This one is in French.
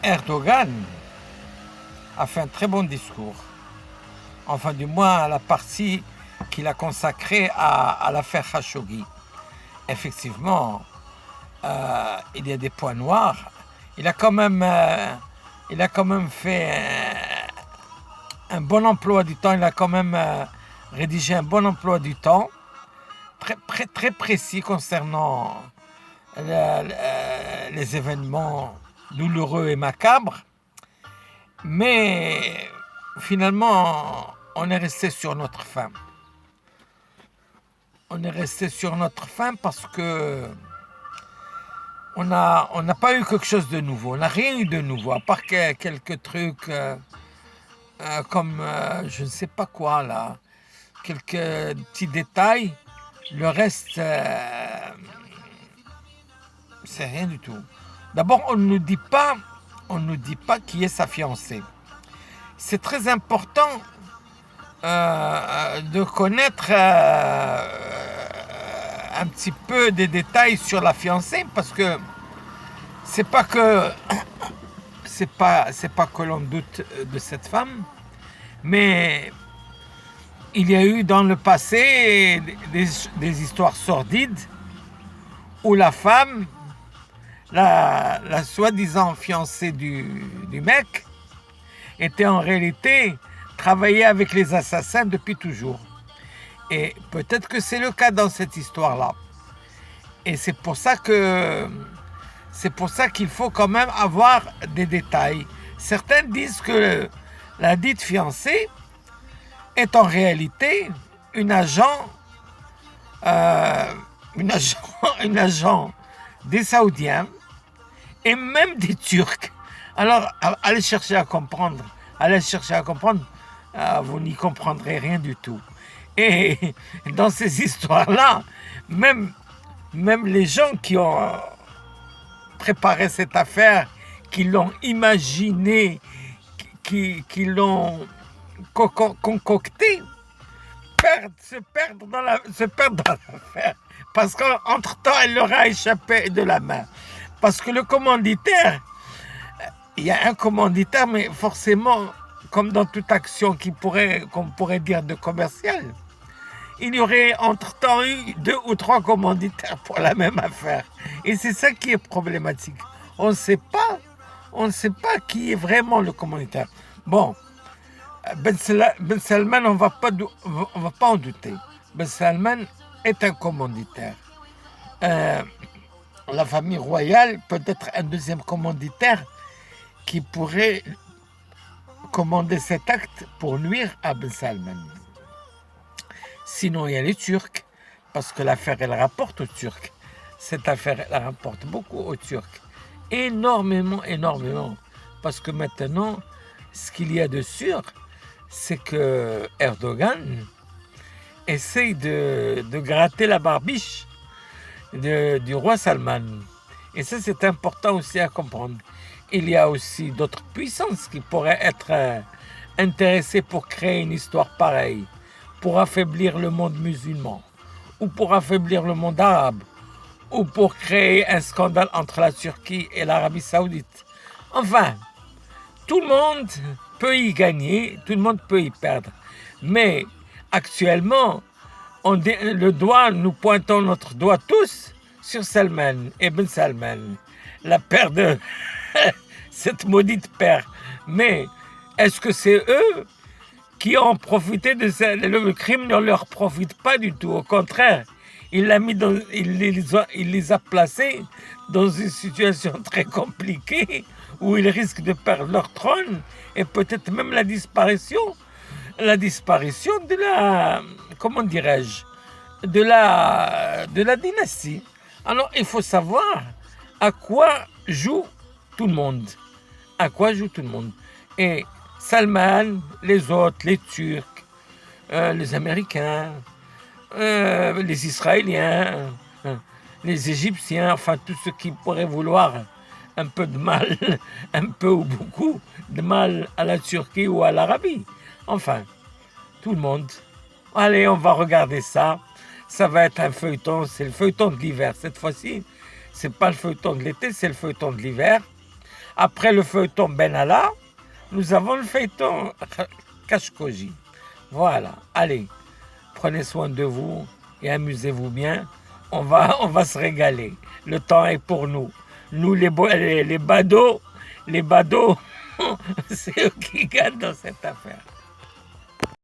Erdogan a fait un très bon discours. Enfin, du moins, la partie qu'il a consacrée à l'affaire Khashoggi. Effectivement, il y a des points noirs. Il a quand même fait un bon emploi du temps. Il a quand même rédigé un bon emploi du temps, très précis concernant les événements douloureux et macabres. Mais finalement, on est resté sur notre faim. On est resté sur notre faim parce que on n'a pas eu quelque chose de nouveau. On n'a rien eu de nouveau, à part quelques trucs comme je ne sais pas quoi là, quelques petits détails. Le reste, c'est rien du tout. D'abord, on ne nous dit pas qui est sa fiancée. C'est très important de connaître un petit peu des détails sur la fiancée, parce que c'est pas que l'on doute de cette femme, mais il y a eu dans le passé des histoires sordides où la femme, la soi-disant fiancée du mec, était en réalité travaillée avec les assassins depuis toujours. Et peut-être que c'est le cas dans cette histoire-là. Et c'est pour ça qu'il faut quand même avoir des détails. Certains disent que la dite fiancée est en réalité une agent des Saoudiens et même des Turcs. Alors, allez chercher à comprendre. Vous n'y comprendrez rien du tout. Et dans ces histoires-là, même les gens qui ont préparé cette affaire, qui l'ont imaginée, qui l'ont concoctée, se perdent dans l'affaire. Parce qu'entre-temps, elle leur a échappé de la main. Parce que le commanditaire, il y a un commanditaire, mais forcément, comme dans toute action qu'on pourrait dire de commercial, il y aurait entre-temps eu 2 ou 3 commanditaires pour la même affaire. Et c'est ça qui est problématique. On ne sait pas qui est vraiment le commanditaire. Bon, Ben Salman, on ne va pas en douter. Ben Salman est un commanditaire. La famille royale peut être un deuxième commanditaire qui pourrait commander cet acte pour nuire à Ben Salman. Sinon, il y a les Turcs, parce que l'affaire, elle rapporte aux Turcs. Cette affaire, elle rapporte beaucoup aux Turcs. Énormément. Parce que maintenant, ce qu'il y a de sûr, c'est que Erdogan essaye de gratter la barbiche du roi Salman. Et ça, c'est important aussi à comprendre. Il y a aussi d'autres puissances qui pourraient être intéressées pour créer une histoire pareille, pour affaiblir le monde musulman, ou pour affaiblir le monde arabe, ou pour créer un scandale entre la Turquie et l'Arabie Saoudite. Enfin, tout le monde peut y gagner, tout le monde peut y perdre. Mais actuellement, nous pointons notre doigt tous sur Salman, Ibn Salman, la paire de cette maudite paire. Mais est-ce que c'est eux qui ont profité de ça? Le crime ne leur profite pas du tout. Au contraire, il les a placés dans une situation très compliquée où ils risquent de perdre leur trône et peut-être même la disparition de la, comment dirais-je, de la dynastie. Alors, il faut savoir à quoi joue tout le monde. Et Salman, les autres, les Turcs, les Américains, les Israéliens, les Égyptiens, enfin tous ceux qui pourraient vouloir un peu de mal, un peu ou beaucoup de mal à la Turquie ou à l'Arabie. Enfin, tout le monde. Allez, on va regarder ça. Ça va être un feuilleton, c'est le feuilleton de l'hiver cette fois-ci. C'est pas le feuilleton de l'été, c'est le feuilleton de l'hiver. Après le feuilleton Benalla, nous avons le feuilleton Kashkoji. Voilà, allez, prenez soin de vous et amusez-vous bien. On va se régaler. Le temps est pour nous. Nous, les badauds, c'est eux qui gagnent dans cette affaire.